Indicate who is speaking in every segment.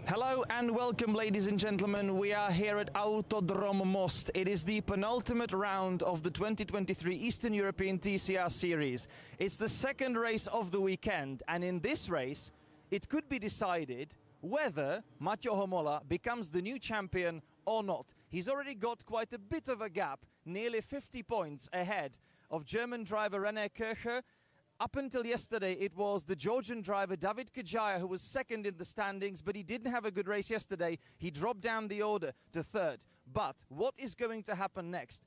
Speaker 1: Hello and welcome, ladies and gentlemen. We are here at Autodrom Most. It is the penultimate round of the 2023 Eastern European TCR Series. It's the second race of the weekend, and in this race, it could be decided whether Mathieu Homola becomes the new champion or not. He's already got quite a bit of a gap, nearly 50 points ahead of German driver René Kircher. Up until yesterday, it was the Georgian driver David Kajaya who was second in the standings, but he didn't have a good race yesterday. He dropped down the order to third. But what is going to happen next?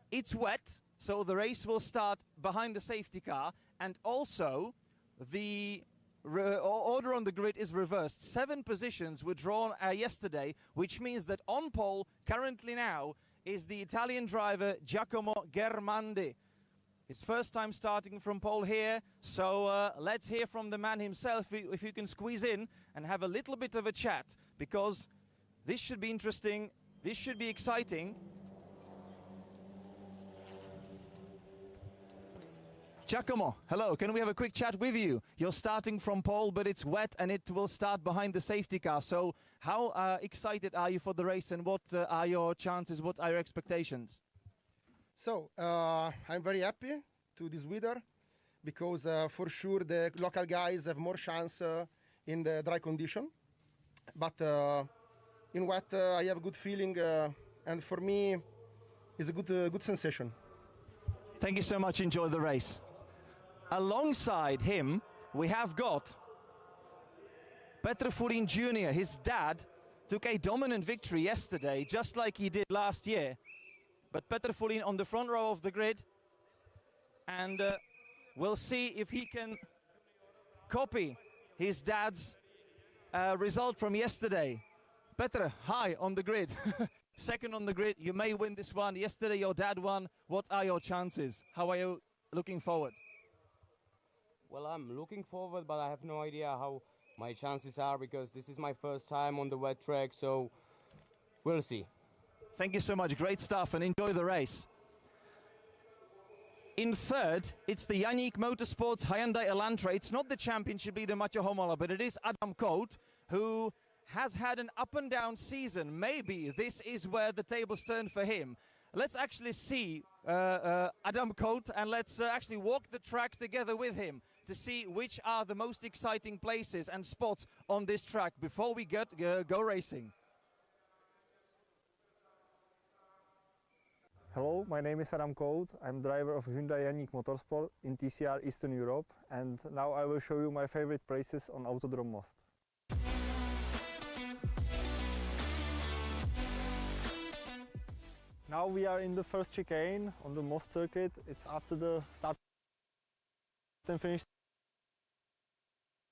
Speaker 1: It's wet, so the race will start behind the safety car, and also the order on the grid is reversed. 7 positions were drawn yesterday, which means that on pole currently now is the Italian driver Giacomo Germandi. His first time starting from pole here, so let's hear from the man himself, if you can squeeze in and have a little bit of a chat, because this should be interesting, this should be exciting. Giacomo, hello, can we have a quick chat with you? You're starting from pole, but it's wet and it will start behind the safety car. So how excited are you for the race, and what are your chances, what are your expectations?
Speaker 2: So I'm very happy to this weather, because for sure the local guys have more chance in the dry condition. But in wet I have a good feeling, and for me it's a good sensation.
Speaker 1: Thank you so much, enjoy the race. Alongside him, we have got Petr Fulin Jr. His dad took a dominant victory yesterday, just like he did last year. But Petr Fulin on the front row of the grid, and we'll see if he can copy his dad's result from yesterday. Petr, hi on the grid. Second on the grid, you may win this one. Yesterday your dad won. What are your chances? How are you looking forward?
Speaker 3: Well, I'm looking forward, but I have no idea how my chances are, because this is my first time on the wet track, so we'll see.
Speaker 1: Thank you so much, great stuff, and enjoy the race. In third, it's the Yannick Motorsports Hyundai Elantra. It's not the championship leader Mathieu Homola, but it is Adam Coate, who has had an up and down season. Maybe this is where the tables turn for him. Let's actually see Adam Coate, and let's actually walk the track together with him to see which are the most exciting places and spots on this track before we go racing.
Speaker 4: Hello, my name is Adam Coate. I'm driver of Hyundai Yannick Motorsport in TCR Eastern Europe, and now I will show you my favorite places on Autodrom Most. Now we are in the first chicane on the Most circuit. It's after the start and finish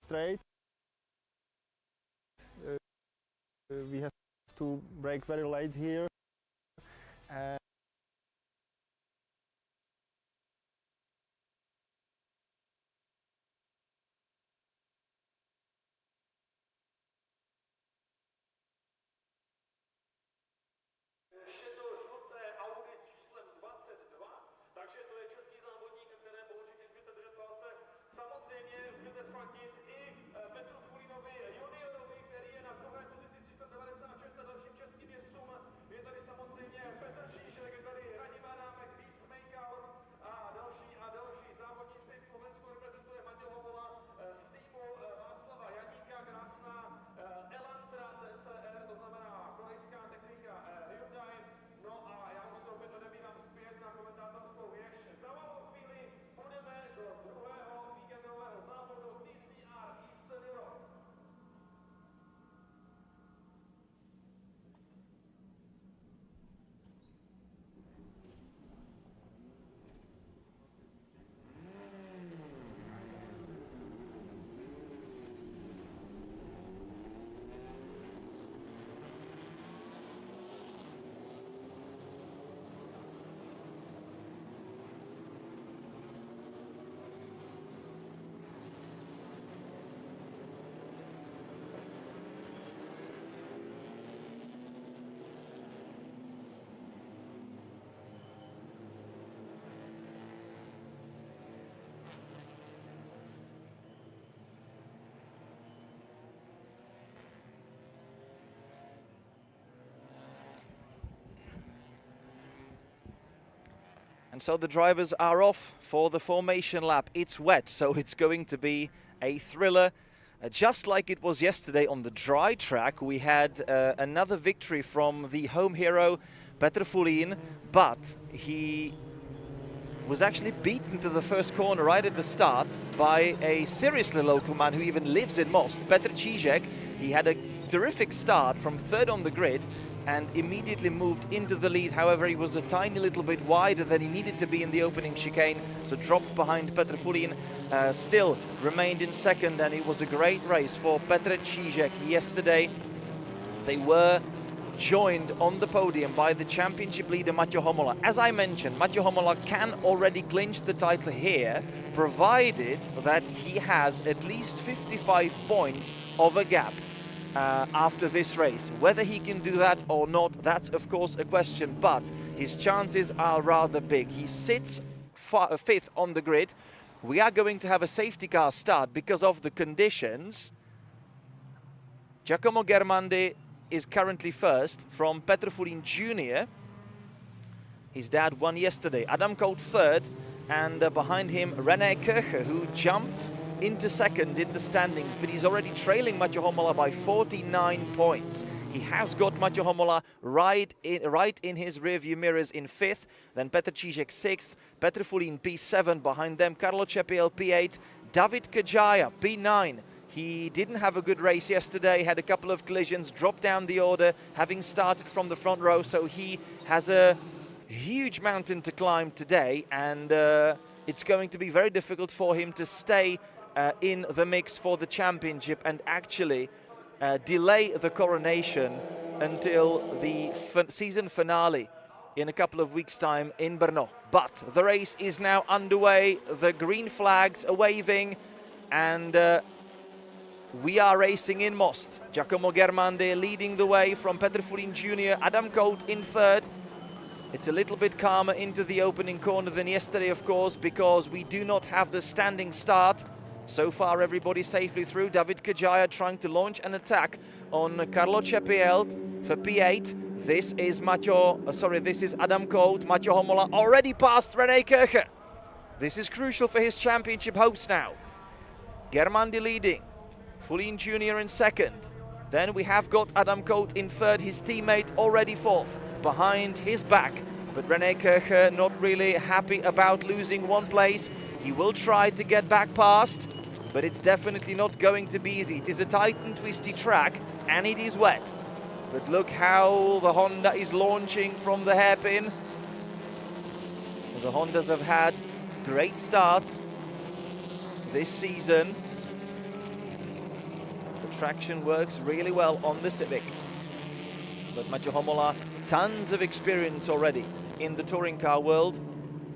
Speaker 4: straight. We have to brake very late here.
Speaker 1: And so the drivers are off for the formation lap. It's wet, so it's going to be a thriller. Just like it was yesterday on the dry track, we had another victory from the home hero, Petr Fulin, but he was actually beaten to the first corner right at the start by a seriously local man who even lives in Most, Petr Čížek. He had a terrific start from third on the grid and immediately moved into the lead. However, he was a tiny little bit wider than he needed to be in the opening chicane, so dropped behind Petr Fulin, still remained in second, and it was a great race for Petr Čížek yesterday. They were joined on the podium by the championship leader Mathieu Homola. As I mentioned, Mathieu Homola can already clinch the title here, provided that he has at least 55 points of a gap after this race. Whether he can do that or not, that's of course a question, but his chances are rather big. He sits fifth on the grid. We are going to have a safety car start because of the conditions. Giacomo Germandi is currently first from Petrofulin Jr. His dad won yesterday. Adam Colt third, and behind him René Kircher, who jumped into second in the standings, but he's already trailing Mathieu Homola by 49 points. He has got Mathieu Homola right in his rearview mirrors in fifth, then Petr Cížek sixth, Petrofulin P7, behind them Carlo Cepiel P8, David Kajaya P9. He didn't have a good race yesterday, had a couple of collisions, dropped down the order, having started from the front row, so he has a huge mountain to climb today, and it's going to be very difficult for him to stay in the mix for the championship and actually delay the coronation until the season finale in a couple of weeks' time in Brno. But the race is now underway, the green flags are waving, and we are racing in Most. Giacomo Germandi leading the way from Petrofulin Jr., Adam Colt in third. It's a little bit calmer into the opening corner than yesterday, of course, because we do not have the standing start. So far, everybody safely through. David Kajaya trying to launch an attack on Carlo Cepiel for P8. This is this is Adam Colt. Mathieu Homola already passed René Kircher. This is crucial for his championship hopes now. Germandi leading. Fulin Jr. in second. Then we have got Adam Colt in third, his teammate already fourth, behind his back. But René Kircher not really happy about losing one place. He will try to get back past, but it's definitely not going to be easy. It is a tight and twisty track, and it is wet. But look how the Honda is launching from the hairpin. The Hondas have had great starts this season. The traction works really well on the Civic. But Mathieu Homola, tons of experience already in the touring car world.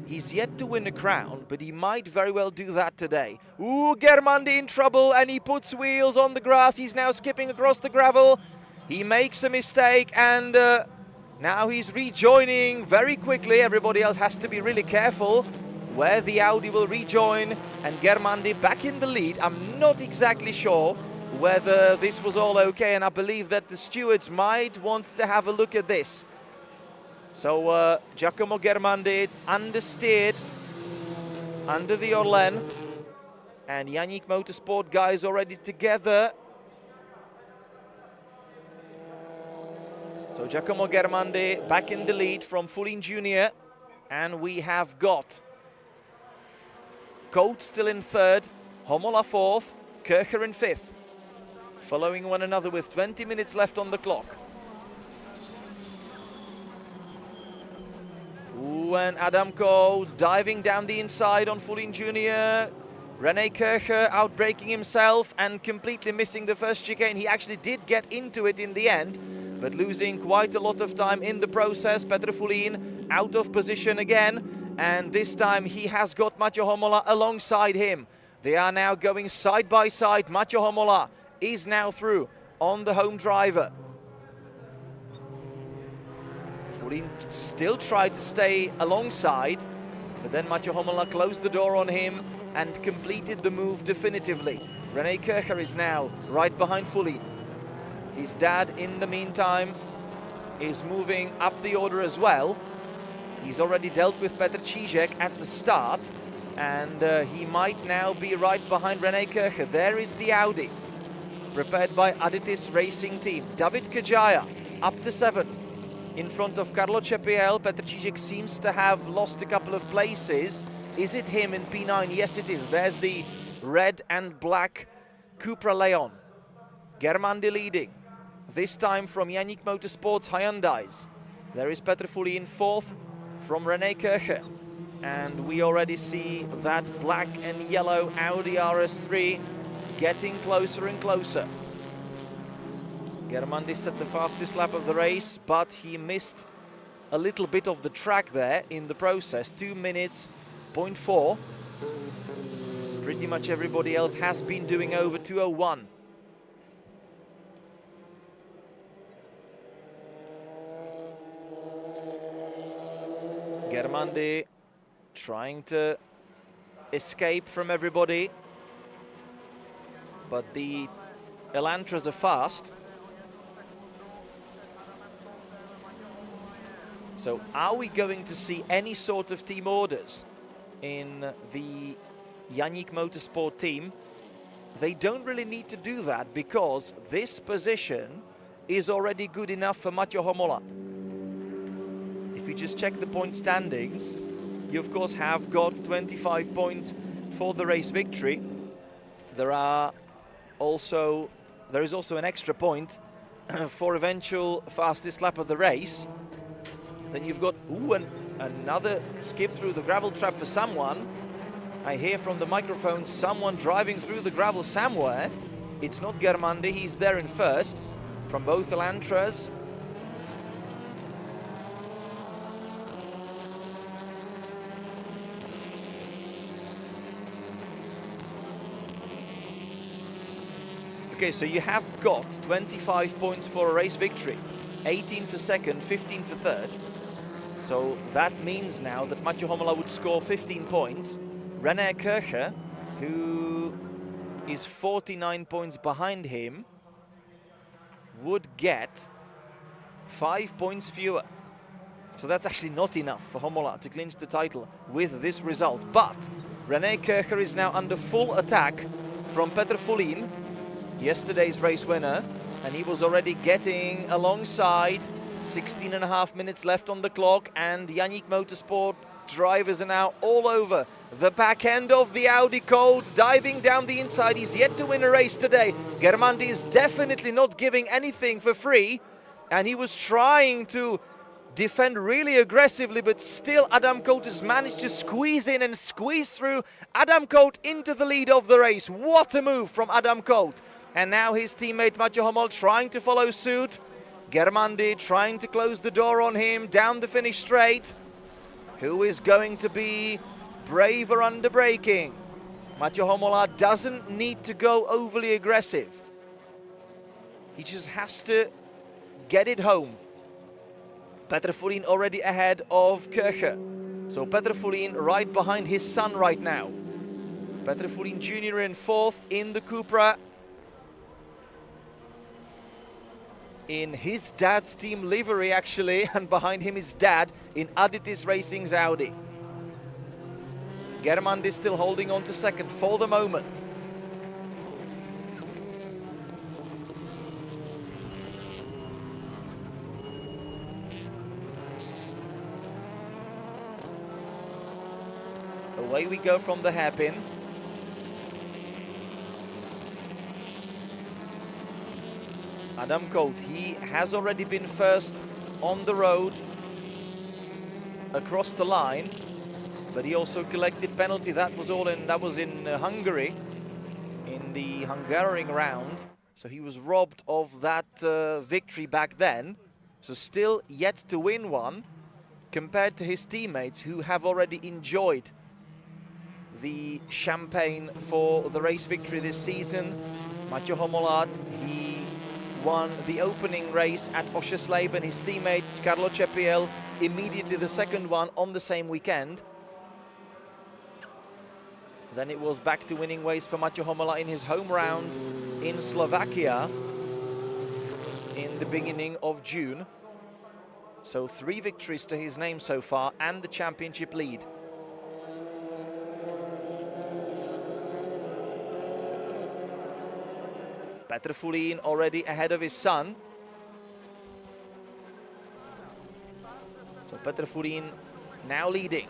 Speaker 1: He's yet to win a crown, but he might very well do that today. Ooh, Germandi in trouble, and he puts wheels on the grass. He's now skipping across the gravel. He makes a mistake, and now he's rejoining very quickly. Everybody else has to be really careful where the Audi will rejoin, and Germandi back in the lead. I'm not exactly sure whether this was all okay, and I believe that the stewards might want to have a look at this. So Giacomo Germandi understeered under the Orlen, and Yannick Motorsport guys already together. So Giacomo Germandi back in the lead from Fulin Jr. And we have got Colt still in third, Homola fourth, Kircher in fifth, following one another with 20 minutes left on the clock. Ooh, and Adam Colt diving down the inside on Fulin Jr. René Kircher outbraking himself and completely missing the first chicane. He actually did get into it in the end, but losing quite a lot of time in the process. Petrofulin out of position again, and this time he has got Mathieu Homola alongside him. They are now going side by side. Mathieu Homola is now through on the home driver. Fulin still tried to stay alongside, but then Mathieu Homola closed the door on him and completed the move definitively. René Kircher is now right behind Fulin. His dad, in the meantime, is moving up the order as well. He's already dealt with Petr Cížek at the start, and he might now be right behind René Kircher. There is the Audi, prepared by Aditis Racing Team. David Kajaya up to seventh, in front of Carlo Cepiel. Petr Cížek seems to have lost a couple of places. Is it him in P9? Yes, it is. There's the red and black Cupra Leon. Germandi leading, this time from Yannick Motorsport's Hyundais. There is Petrofulin fourth from René Kircher. And we already see that black and yellow Audi RS3 getting closer and closer. Germandi set the fastest lap of the race, but he missed a little bit of the track there in the process. 2 minutes, 0.4. Pretty much everybody else has been doing over 2:01. Germandi trying to escape from everybody, but the Elantras are fast. So are we going to see any sort of team orders in the Janík Motorsport team? They don't really need to do that because this position is already good enough for Mathieu Homola. If you just check the point standings, you of course have got 25 points for the race victory. There is also an extra point for eventual fastest lap of the race. Then you've got another skip through the gravel trap for someone. I hear from the microphone someone driving through the gravel somewhere. It's not Germandi, he's there in first from both Elantras. Okay, so you have got 25 points for a race victory, 18 for second, 15 for third. So that means now that Mathieu Homola would score 15 points. René Kircher, who is 49 points behind him, would get 5 points fewer. So that's actually not enough for Homola to clinch the title with this result. But René Kircher is now under full attack from Petr Fulin, yesterday's race winner, and he was already getting alongside. 16.5 minutes left on the clock, and Janík Motorsport drivers are now all over the back end of the Audi Code, diving down the inside. He's yet to win a race today. Germandi is definitely not giving anything for free, and he was trying to defend really aggressively, but still Adam Cote has managed to squeeze in and squeeze through. Adam Cote into the lead of the race. What a move from Adam Cote. And now his teammate Mathieu Homola trying to follow suit. Germandi trying to close the door on him down the finish straight. Who is going to be braver under braking? Mathieu Homola doesn't need to go overly aggressive. He just has to get it home. Petr Fulin already ahead of Kircher. So Petr Fulin right behind his son right now. Petr Fulin Jr. in fourth in the Cupra. In his dad's team livery actually, and behind him is dad in Aditis Racing's Audi. Germandi is still holding on to second for the moment. Away we go from the hairpin. Adam Cote, he has already been first on the road across the line, but he also collected penalty. That was in Hungary, in the Hungaroring round. So he was robbed of that victory back then. So still yet to win one, compared to his teammates who have already enjoyed the champagne for the race victory this season. Mathieu Homola, he won the opening race at Oschersleben. His teammate Carlo Cepiel immediately the second one on the same weekend. Then it was back to winning ways for Mathieu Homola in his home round in Slovakia in the beginning of June. So 3 victories to his name so far and the championship lead. Petr Fulin already ahead of his son. So Petr Fulin now leading.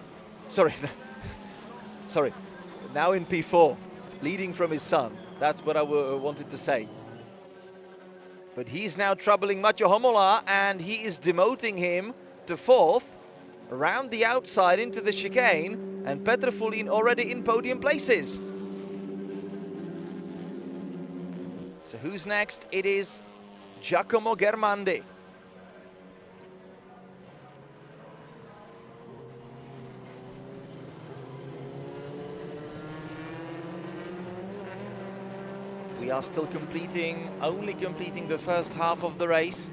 Speaker 1: Sorry, now in P4, leading from his son. That's what I wanted to say. But he's now troubling Mathieu Homola, and he is demoting him to fourth, around the outside into the chicane, and Petr Fulin already in podium places. So who's next? It is Giacomo Germandi. We are still only completing the first half of the race.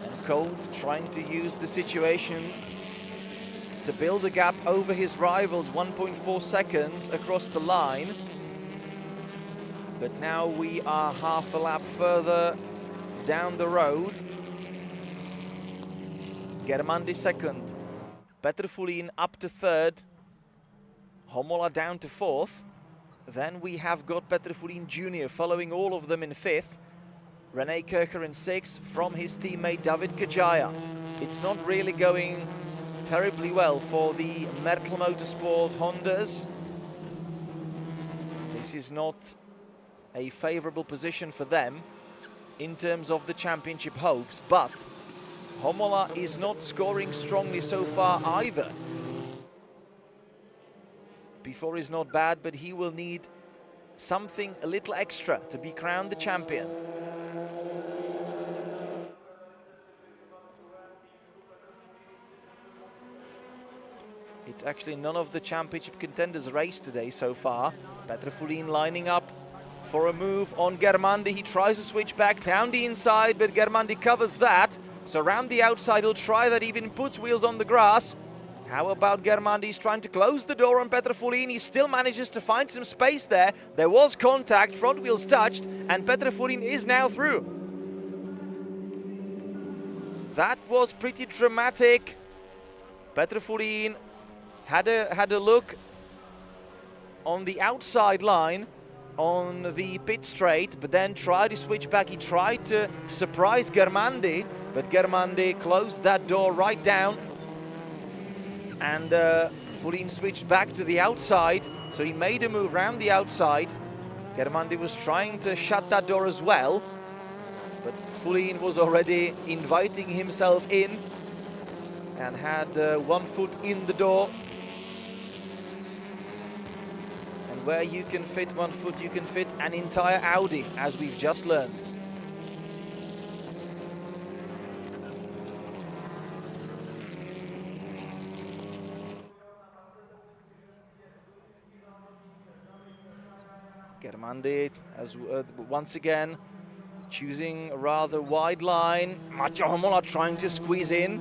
Speaker 1: And Colt trying to use the situation to build a gap over his rivals, 1.4 seconds across the line. But now we are half a lap further down the road. Germandi second, Petrofulin up to third, Homola down to fourth. Then we have got Petrofulin Jr. following all of them in fifth. René Kircher in sixth from his teammate David Kajaya. It's not really going terribly well for the Mertl Motorsport Hondas. This is not a favorable position for them in terms of the championship hopes, but Homola is not scoring strongly so far either. Before is not bad, but he will need something a little extra to be crowned the champion. It's actually none of the championship contenders race today so far. Petrofulin lining up for a move on Germandi. He tries to switch back down the inside, but Germandi covers that. So around the outside, he'll try that, even puts wheels on the grass. How about Germandi? He's trying to close the door on Petrofulin. He still manages to find some space there. There was contact, front wheels touched, and Petrofulin is now through. That was pretty dramatic. Petrofulin had a look on the outside line on the pit straight, but then tried to switch back. He tried to surprise Germandi, but Germandi closed that door right down, and Fulin switched back to the outside, so he made a move around the outside. Germandi was trying to shut that door as well, but Fulin was already inviting himself in and had 1 foot in the door. Where you can fit 1 foot, you can fit an entire Audi, as we've just learned. Germandi, as once again, choosing a rather wide line. Macho Homola trying to squeeze in,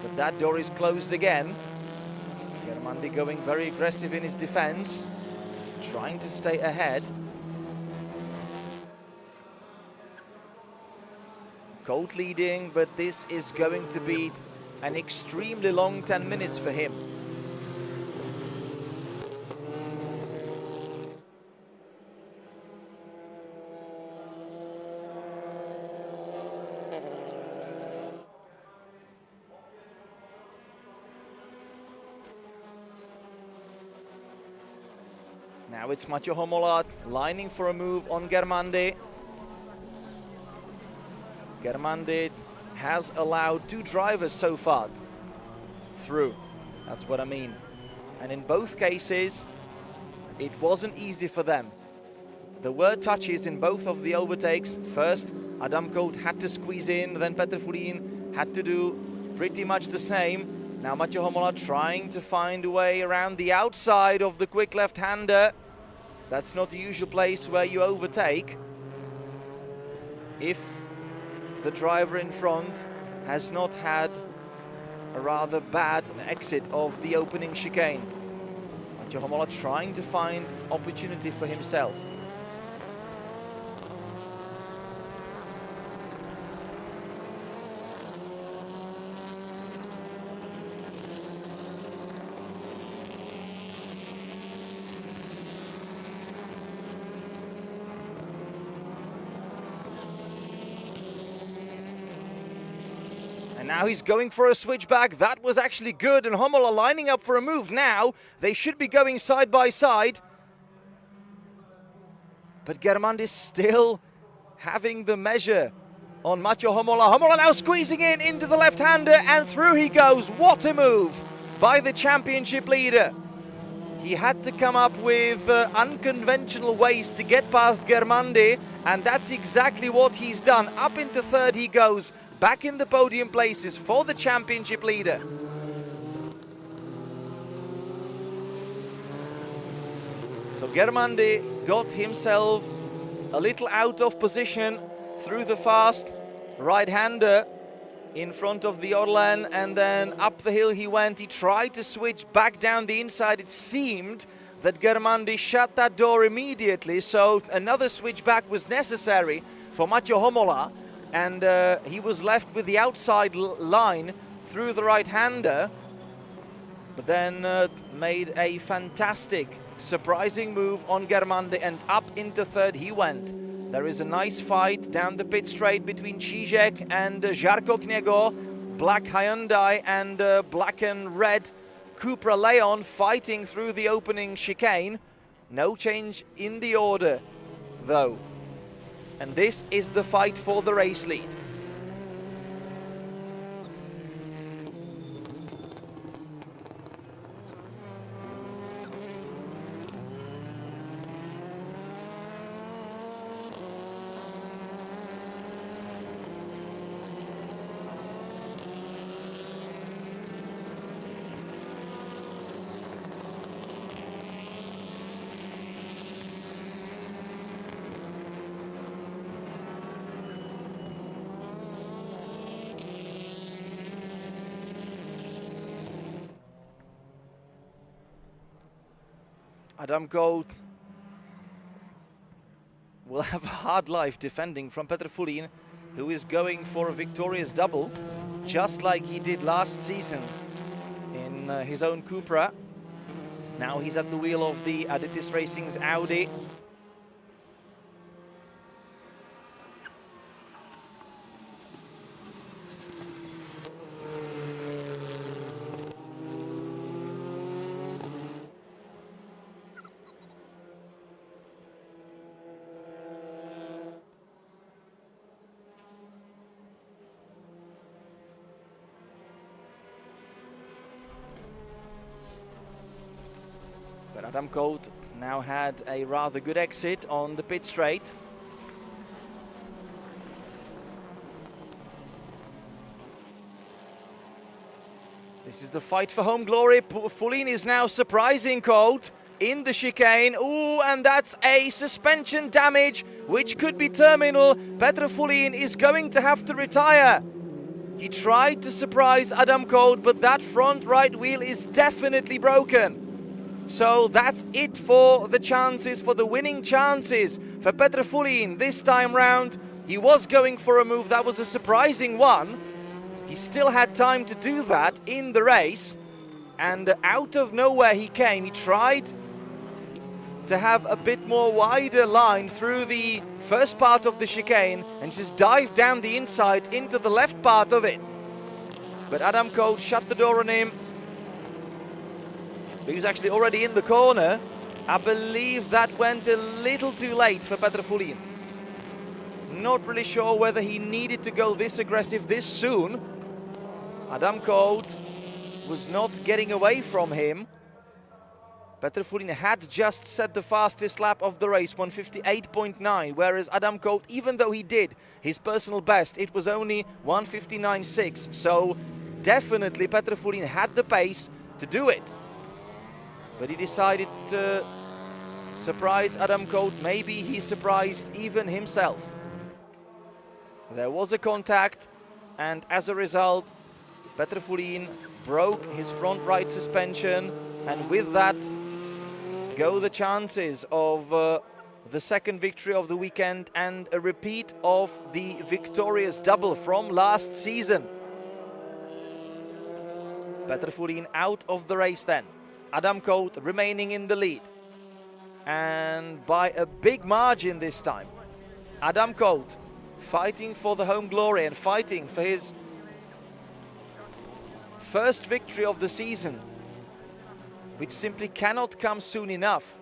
Speaker 1: but that door is closed again. Germandi going very aggressive in his defense, trying to stay ahead. Colt leading, but this is going to be an extremely long 10 minutes for him. Now it's Macho Homola lining for a move on Germandi. Germandi has allowed 2 drivers so far through. That's what I mean. And in both cases, it wasn't easy for them. There were touches in both of the overtakes. First, Adam Colt had to squeeze in, then Petrofulin had to do pretty much the same. Now Macho Homola trying to find a way around the outside of the quick left-hander. That's not the usual place where you overtake if the driver in front has not had a rather bad exit of the opening chicane. Macho Homola trying to find opportunity for himself. Now he's going for a switchback. That was actually good, and Homola lining up for a move now. They should be going side by side. But Germandi still having the measure on Mathieu Homola. Homola now squeezing in into the left-hander, and through he goes. What a move by the championship leader. He had to come up with unconventional ways to get past Germandi, and that's exactly what he's done. Up into third he goes, back in the podium places for the championship leader. So Germandi got himself a little out of position through the fast right-hander in front of the Orlen, and then up the hill he went. He tried to switch back down the inside. It seemed that Germandi shut that door immediately, so another switch back was necessary for Mathieu Homola, and he was left with the outside line through the right-hander, but then made a fantastic, surprising move on Germandi, and up into third he went. There is a nice fight down the pit straight between Čížek and Žarko Kněgo. Black Hyundai and black and red Cupra Leon fighting through the opening chicane. No change in the order, though. And this is the fight for the race lead. Adam Gold will have a hard life defending from Petr Fulín, who is going for a victorious double, just like he did last season in his own Cupra. Now he's at the wheel of the Aditys Racing's Audi. But Adam Colt now had a rather good exit on the pit straight. This is the fight for home glory. Fulín is now surprising Colt in the chicane. Ooh, and that's a suspension damage, which could be terminal. Petr Fulín is going to have to retire. He tried to surprise Adam Colt, but that front right wheel is definitely broken. So that's it for the chances, for the winning chances for Petr Fulín this time round. He was going for a move that was a surprising one. He still had time to do that in the race, and out of nowhere he came. He tried to have a bit more wider line through the first part of the chicane and just dived down the inside into the left part of it. But Adam Colt shut the door on him. He was actually already in the corner. I believe that went a little too late for Petr Fulín. Not really sure whether he needed to go this aggressive this soon. Adam Colt was not getting away from him. Petr Fulín had just set the fastest lap of the race, 158.9, whereas Adam Colt, even though he did his personal best, it was only 159.6. So definitely Petr Fulín had the pace to do it. But he decided to surprise Adam Colt. Maybe he surprised even himself. There was a contact, and as a result, Petr Fulín broke his front right suspension, and with that go the chances of the second victory of the weekend and a repeat of the victorious double from last season. Petr Fulín out of the race then. Adam Colt remaining in the lead, and by a big margin this time. Adam Colt fighting for the home glory and fighting for his first victory of the season, which simply cannot come soon enough.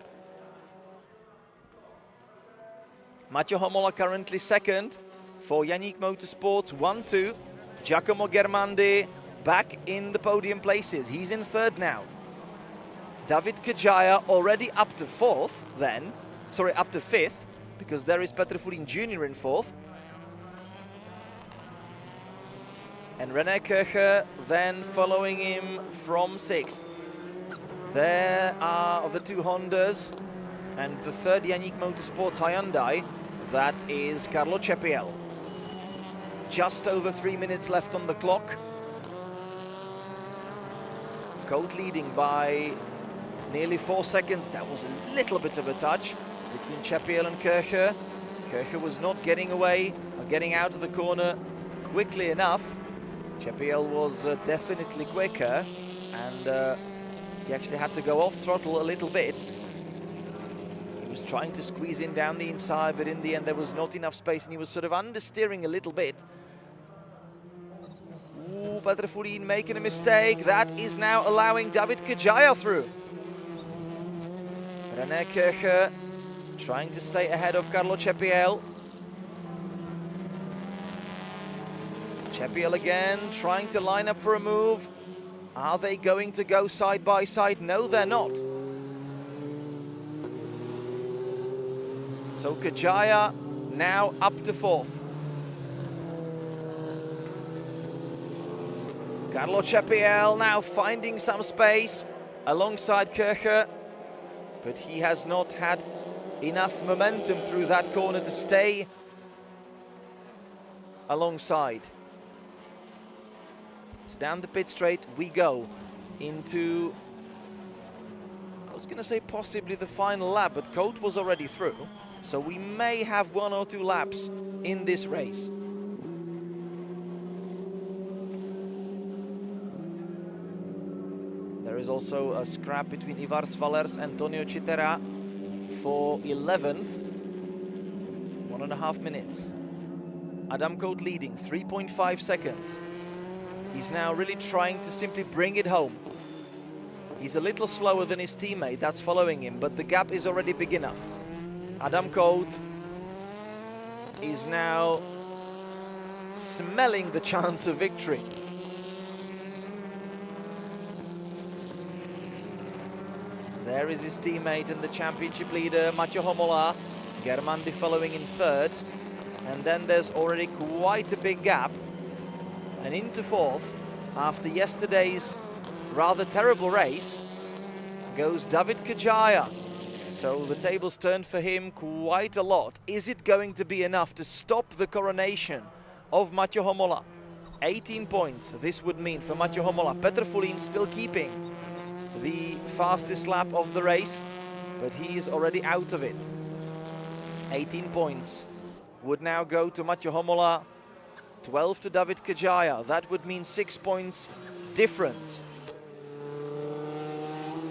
Speaker 1: Mathieu Homola currently second, for Yannick Motorsports. 1-2. Giacomo Germandi back in the podium places. He's in third now. David Kajaya already up to fourth then. Sorry, up to fifth, because there is Petr Fulin Jr. in fourth. And René Kircher then following him from sixth. There are the two Hondas and the third Yannick Motorsports Hyundai. That is Carlo Cepiel. Just over 3 minutes left on the clock. Colt leading by nearly 4 seconds. That was a little bit of a touch between Cepiel and Kircher. Kircher was not getting away or getting out of the corner quickly enough. Cepiel was definitely quicker, and he actually had to go off throttle a little bit. He was trying to squeeze in down the inside, but in the end there was not enough space, and he was sort of understeering a little bit. Ooh, Petr Fulin making a mistake. That is now allowing David Kajaya through. René Kircher trying to stay ahead of Carlo Cepiel. Cepiel again trying to line up for a move. Are they going to go side by side? No, they're not. So Kajaya now up to fourth. Carlo Cepiel now finding some space alongside Kircher, but he has not had enough momentum through that corner to stay alongside. So down the pit straight we go into, I was going to say possibly the final lap, but Cote was already through, so we may have 1 or 2 laps in this race. There is also a scrap between Ivar Svalers and Antonio Citera for 11th. 1.5 minutes. Adam Cote leading, 3.5 seconds. He's now really trying to simply bring it home. He's a little slower than his teammate that's following him, but the gap is already big enough. Adam Cote is now smelling the chance of victory. There is his teammate and the championship leader, Mathieu Homola. Germandi following in third. And then there's already quite a big gap. And into fourth, after yesterday's rather terrible race, goes David Kajaya. So the tables turned for him quite a lot. Is it going to be enough to stop the coronation of Mathieu Homola? 18 points this would mean for Mathieu Homola. Petr Fulin still keeping the fastest lap of the race, but he is already out of it. 18 points would now go to Mathieu Homola, 12 to David Kajaya. That would mean 6 points difference.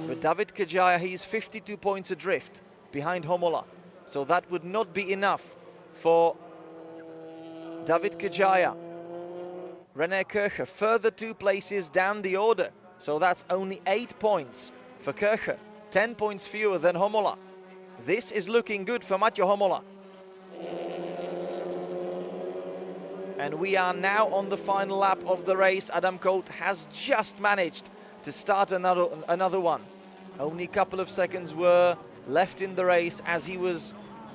Speaker 1: But David Kajaya, he is 52 points adrift behind Homola. So that would not be enough for David Kajaya. René Kircher further 2 places down the order. So that's only 8 points for Kircher. 10 points fewer than Homola. This is looking good for Mathieu Homola. And we are now on the final lap of the race. Adam Cote has just managed to start another one. Only a couple of seconds were left in the race as he was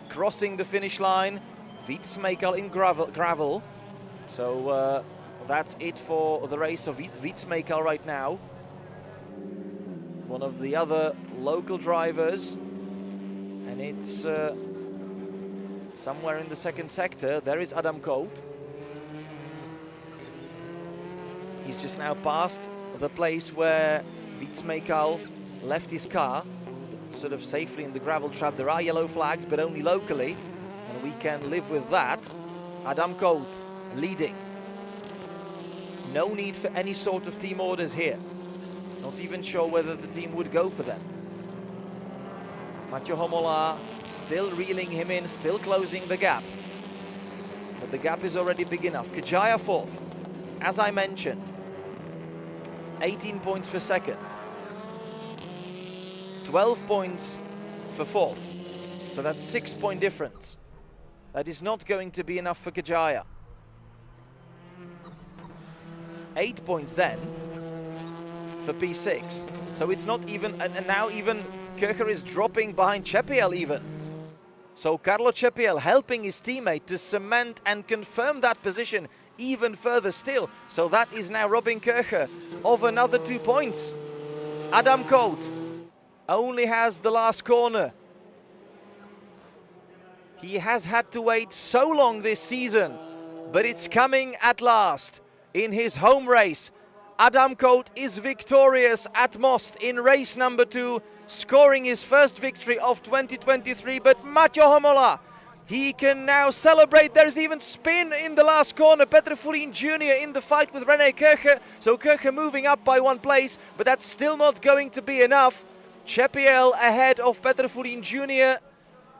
Speaker 1: crossing the finish line. Wietsmekel in gravel. So that's it for the race of Wietsmekel right now. One of the other local drivers. And it's somewhere in the second sector. There is Adam Cote. He's just now passed the place where Wietsmekel left his car, sort of safely in the gravel trap. There are yellow flags, but only locally, and we can live with that. Adam Cote leading. No need for any sort of team orders here. Not even sure whether the team would go for them. Mathieu Homola still reeling him in, still closing the gap. But the gap is already big enough. Kajaya fourth. As I mentioned, 18 points for second. 12 points for fourth. So that's 6 point difference. That is not going to be enough for Kajaya. 8 points then for P6. So it's not even, and now even Köcher is dropping behind Chepiel even. So Carlo Chepiel helping his teammate to cement and confirm that position even further still. So that is now robbing Köcher of another 2 points. Adam Cote only has the last corner. He has had to wait so long this season, but it's coming at last. In his home race, Adam Cote is victorious at Most in race number 2, scoring his first victory of 2023. But Mathieu Homola, he can now celebrate. There's even spin in the last corner. Petr Fulin Jr. in the fight with René Köcher. So Köcher moving up by 1 place, but that's still not going to be enough. Chepiel ahead of Petr Fulin Jr.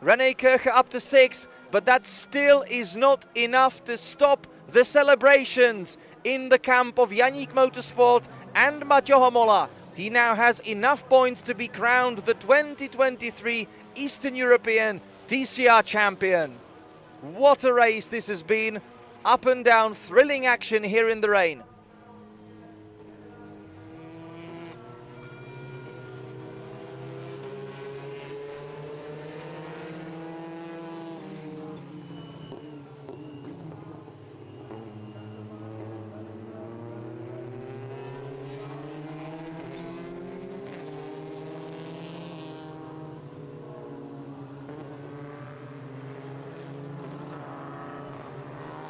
Speaker 1: René Köcher up to 6, but that still is not enough to stop the celebrations in the camp of Yannick Motorsport and Mathieu Homola. He now has enough points to be crowned the 2023 Eastern European TCR champion. What a race this has been. Up and down, thrilling action here in the rain.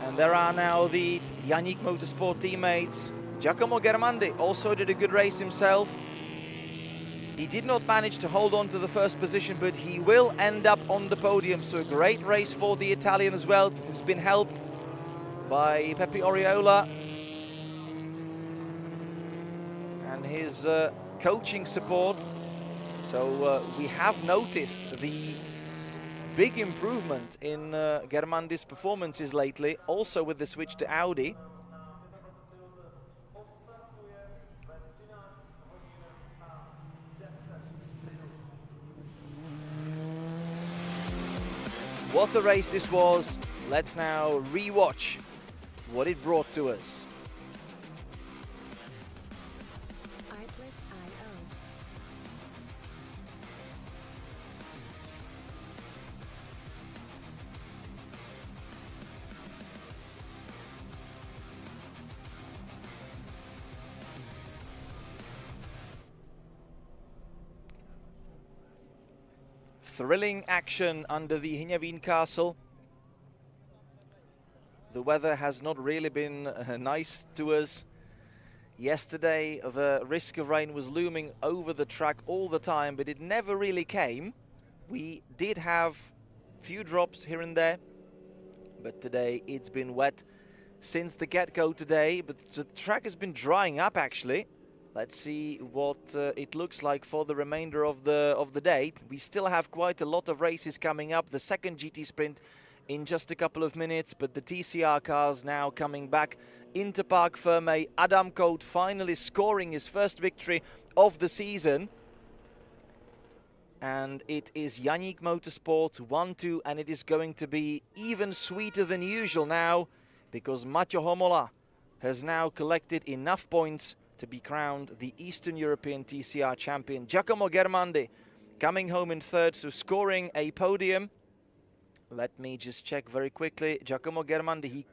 Speaker 1: And there are now the Yannick Motorsport teammates. Giacomo Germandi also did a good race himself. He did not manage to hold on to the first position, but he will end up on the podium. So a great race for the Italian as well, who's been helped by Pepe Oriola and his coaching support. So we have noticed the big improvement in Germandi's performances lately, also with the switch to Audi. What a race this was. Let's now re-watch what it brought to us. Thrilling action under the Hněvín Castle. The weather has not really been nice to us. Yesterday the risk of rain was looming over the track all the time, but it never really came. We did have few drops here and there, but today it's been wet since the get-go today, but the track has been drying up actually. Let's see what it looks like for the remainder of the day. We still have quite a lot of races coming up. The second GT Sprint in just a couple of minutes, but the TCR cars now coming back into Parc Fermé. Adam Cote finally scoring his first victory of the season. And it is Yannick Motorsport 1-2, and it is going to be even sweeter than usual now, because Mathieu Homola has now collected enough points to be crowned the Eastern European TCR champion. Giacomo Germandi coming home in third, so scoring a podium. Let me just check very quickly. Giacomo Germandi, he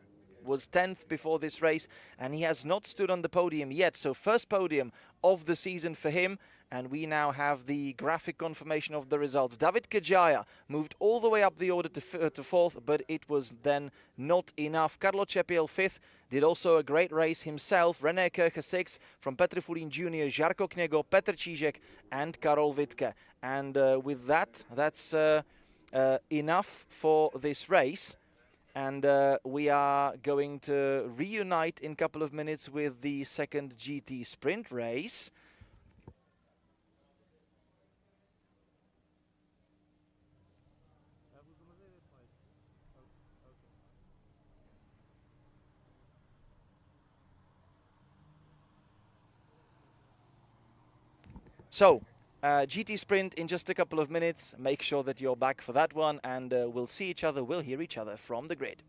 Speaker 1: was 10th before this race, and he has not stood on the podium yet. So first podium of the season for him. And we now have the graphic confirmation of the results. David Kajaya moved all the way up the order to fourth, but it was then not enough. Carlo Chepiel fifth, did also a great race himself. René Köcher sixth, from Petr Fulin Jr., Žarko Kněgo, Petr Čížek, and Karol Wittke. And with that, that's enough for this race. And we are going to reunite in a couple of minutes with the second GT Sprint race. So, GT Sprint in just a couple of minutes. Make sure that you're back for that one, and we'll see each other, we'll hear each other from the grid.